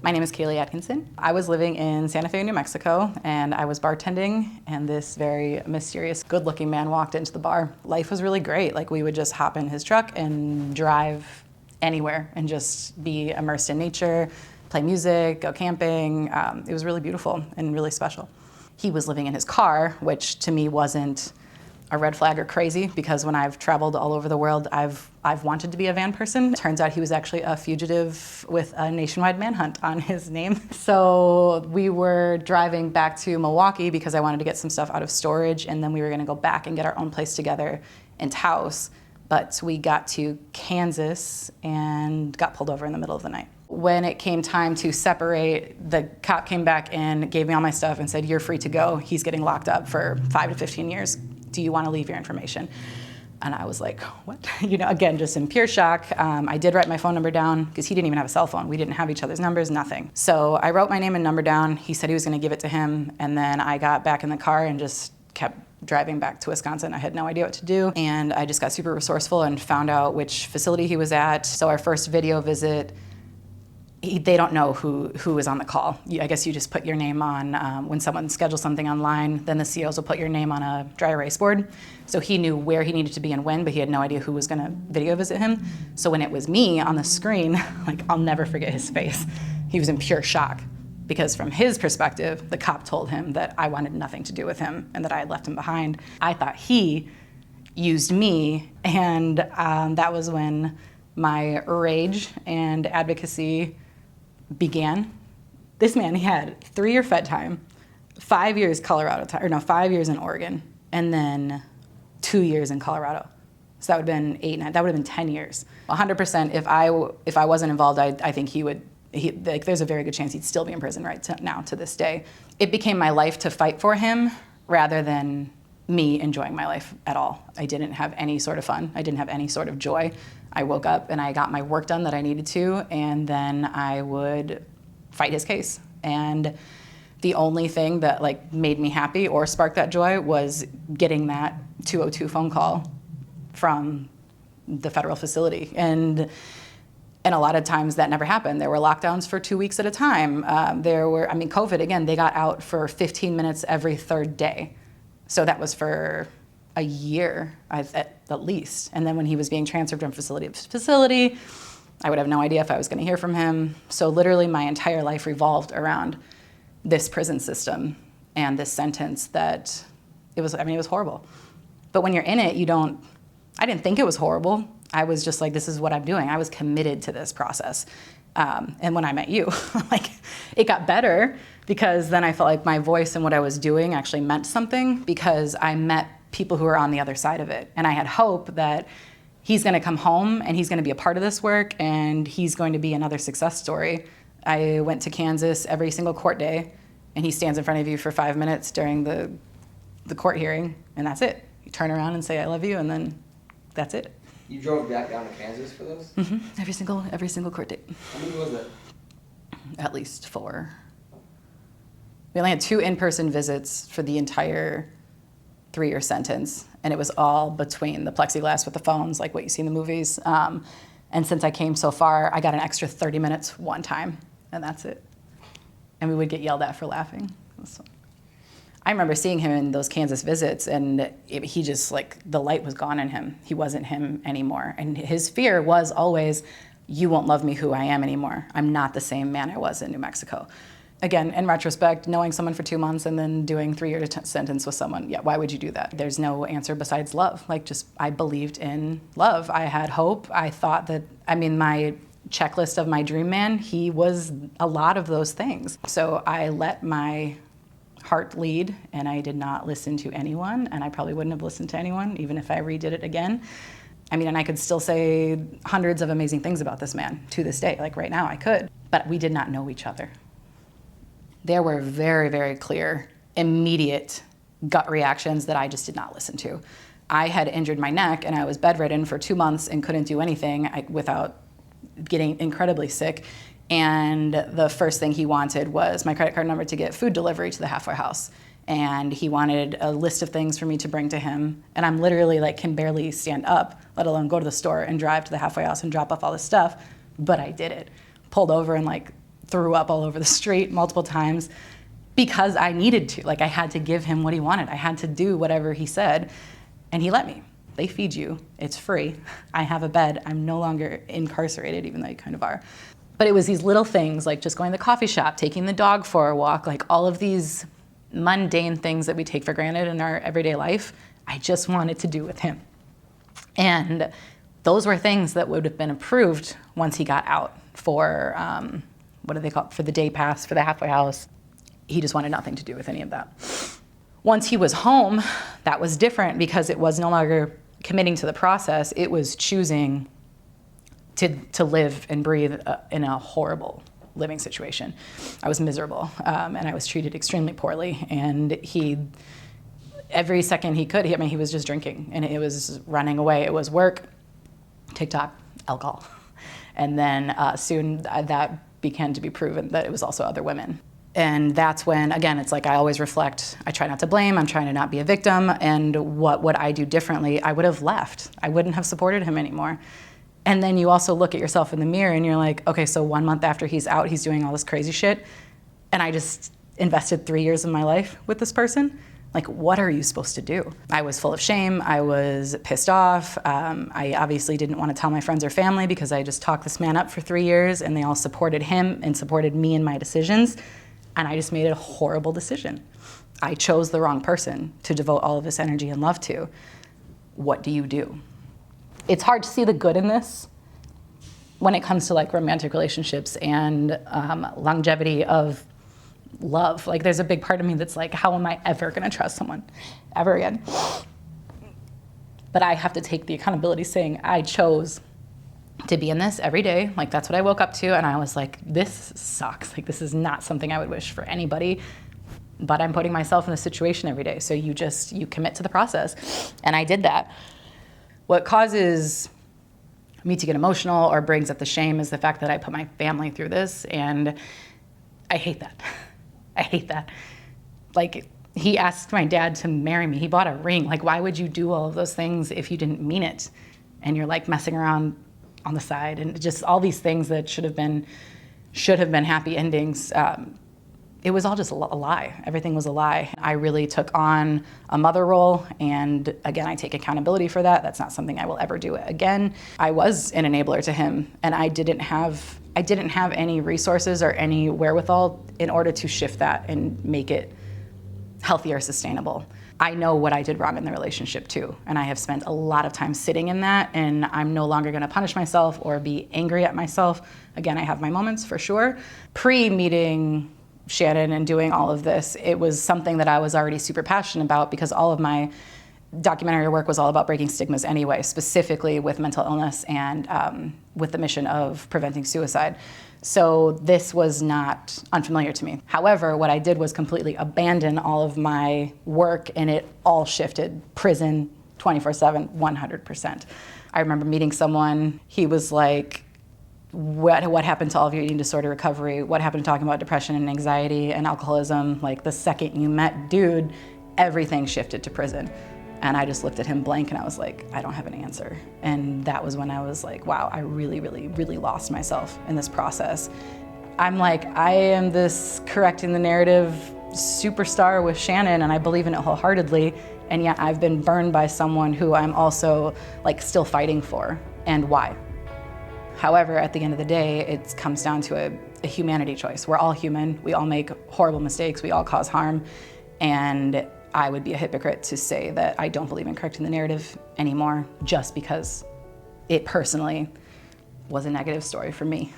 My name is Kaleigh Atkinson. I was living in Santa Fe, New Mexico, and I was bartending, and this very mysterious, good-looking man walked into the bar. Life was really great. Like, we would just hop in his truck and drive anywhere and just be immersed in nature, play music, go camping. It was really beautiful and really special. He was living in his car, which to me wasn't a red flag or crazy, because when I've traveled all over the world, I've wanted to be a van person. Turns out he was actually a fugitive with a nationwide manhunt on his name. So we were driving back to Milwaukee because I wanted to get some stuff out of storage, and then we were gonna go back and get our own place together in Taos. But we got to Kansas and got pulled over in the middle of the night. When it came time to separate, the cop came back in, gave me all my stuff and said, "You're free to go. He's getting locked up for 5 to 15 years. Do you want to leave your information?" And I was like, what? Again, just in pure shock. I did write my phone number down because he didn't even have a cell phone. We didn't have each other's numbers, nothing. So I wrote my name and number down. He said he was going to give it to him. And then I got back in the car and just kept driving back to Wisconsin. I had no idea what to do. And I just got super resourceful and found out which facility he was at. So our first video visit, they don't know who was on the call. I guess you just put your name on, when someone schedules something online, then the COs will put your name on a dry erase board. So he knew where he needed to be and when, but he had no idea who was gonna video visit him. So when it was me on the screen, like, I'll never forget his face. He was in pure shock, because from his perspective, the cop told him that I wanted nothing to do with him and that I had left him behind. I thought he used me, and that was when my rage and advocacy began. This man, he had 3-year Fed time, 5 years Colorado time, or no, 5 years in Oregon, and then 2 years in Colorado. So that would have been 8, 9, that would have been 10 years. 100%, if I wasn't involved, I think there's a very good chance he'd still be in prison now to this day. It became my life to fight for him rather than me enjoying my life at all. I didn't have any sort of fun. I didn't have any sort of joy. I woke up and I got my work done that I needed to, and then I would fight his case. And the only thing that made me happy or sparked that joy was getting that 202 phone call from the federal facility. And a lot of times that never happened. There were lockdowns for 2 weeks at a time. COVID, again, they got out for 15 minutes every third day. So that was for a year at least. And then when he was being transferred from facility to facility, I would have no idea if I was gonna hear from him. So literally my entire life revolved around this prison system and this sentence that it was horrible. But when you're in it, I didn't think it was horrible. I was just like, this is what I'm doing. I was committed to this process. And when I met you, it got better, because then I felt like my voice and what I was doing actually meant something, because I met people who are on the other side of it. And I had hope that he's gonna come home and he's gonna be a part of this work and he's going to be another success story. I went to Kansas every single court day, and he stands in front of you for 5 minutes during the court hearing, and that's it. You turn around and say, "I love you," and then that's it. You drove back down to Kansas for those? Mm-hmm. Every single court date. How many was it? At least 4. We only had 2 in-person visits for the entire 3-year sentence, and it was all between the plexiglass with the phones, like what you see in the movies. And since I came so far, I got an extra 30 minutes one time, and that's it. And we would get yelled at for laughing. I remember seeing him in those Kansas visits, and he just, the light was gone in him. He wasn't him anymore. And his fear was always, you won't love me who I am anymore. I'm not the same man I was in New Mexico. Again, in retrospect, knowing someone for 2 months and then doing 3-year sentence with someone, yeah, why would you do that? There's no answer besides love. I believed in love. I had hope. I thought that, my checklist of my dream man, he was a lot of those things. So I let my heart lead, and I did not listen to anyone, and I probably wouldn't have listened to anyone, even if I redid it again. And I could still say hundreds of amazing things about this man to this day. Right now I could, but we did not know each other. There were very, very clear, immediate gut reactions that I just did not listen to. I had injured my neck, and I was bedridden for 2 months and couldn't do anything without getting incredibly sick. And the first thing he wanted was my credit card number to get food delivery to the halfway house. And he wanted a list of things for me to bring to him. And I'm literally can barely stand up, let alone go to the store and drive to the halfway house and drop off all this stuff. But I did it. Pulled over and threw up all over the street multiple times because I needed to. Like, I had to give him what he wanted. I had to do whatever he said, and he let me. They feed you. It's free. I have a bed. I'm no longer incarcerated, even though you kind of are. But it was these little things, like just going to the coffee shop, taking the dog for a walk, like all of these mundane things that we take for granted in our everyday life, I just wanted to do with him. And those were things that would have been approved once he got out for, what do they call it, for the day pass, for the halfway house. He just wanted nothing to do with any of that. Once he was home, that was different because it was no longer committing to the process. It was choosing to live and breathe in a horrible living situation. I was miserable, and I was treated extremely poorly. And every second he could, he was just drinking, and it was running away. It was work, TikTok, alcohol. And then soon that began to be proven that it was also other women. And that's when, again, it's like I always reflect. I try not to blame. I'm trying to not be a victim. And what would I do differently? I would have left. I wouldn't have supported him anymore. And then you also look at yourself in the mirror and you're like, okay, so 1 month after he's out, he's doing all this crazy shit. And I just invested 3 years of my life with this person. Like, what are you supposed to do? I was full of shame. I was pissed off. I obviously didn't want to tell my friends or family because I just talked this man up for 3 years and they all supported him and supported me in my decisions. And I just made a horrible decision. I chose the wrong person to devote all of this energy and love to. What do you do? It's hard to see the good in this when it comes to like romantic relationships and longevity of love. Like, there's a big part of me that's like, how am I ever gonna trust someone ever again? But I have to take the accountability saying I chose to be in this every day. Like, that's what I woke up to, and I was like, this sucks. Like, this is not something I would wish for anybody, but I'm putting myself in a situation every day. So you commit to the process. And I did that. What causes me to get emotional or brings up the shame is the fact that I put my family through this, and I hate that. I hate that. Like, he asked my dad to marry me. He bought a ring. Like, why would you do all of those things if you didn't mean it? And you're like messing around on the side, and just all these things that should have been happy endings. It was all just a lie. Everything was a lie. I really took on a mother role, and again, I take accountability for that. That's not something I will ever do again. I was an enabler to him, and I didn't have any resources or any wherewithal in order to shift that and make it healthy or sustainable. I know what I did wrong in the relationship too, and I have spent a lot of time sitting in that, and I'm no longer gonna punish myself or be angry at myself. Again, I have my moments for sure. Pre-meeting Shannon and doing all of this, it was something that I was already super passionate about because all of my documentary work was all about breaking stigmas anyway, specifically with mental illness and with the mission of preventing suicide. So this was not unfamiliar to me. However, what I did was completely abandon all of my work, and it all shifted. Prison, 24/7, 100%. I remember meeting someone, he was like, what happened to all of your eating disorder recovery? What happened to talking about depression and anxiety and alcoholism? Like, the second you met dude, everything shifted to prison. And I just looked at him blank and I was like, I don't have an answer. And that was when I was like, wow, I really, really, really lost myself in this process. I'm like, I am this correcting the narrative superstar with Shannon, and I believe in it wholeheartedly. And yet I've been burned by someone who I'm also like still fighting for, and why. However, at the end of the day, it comes down to a humanity choice. We're all human. We all make horrible mistakes. We all cause harm. And I would be a hypocrite to say that I don't believe in correcting the narrative anymore just because it personally was a negative story for me.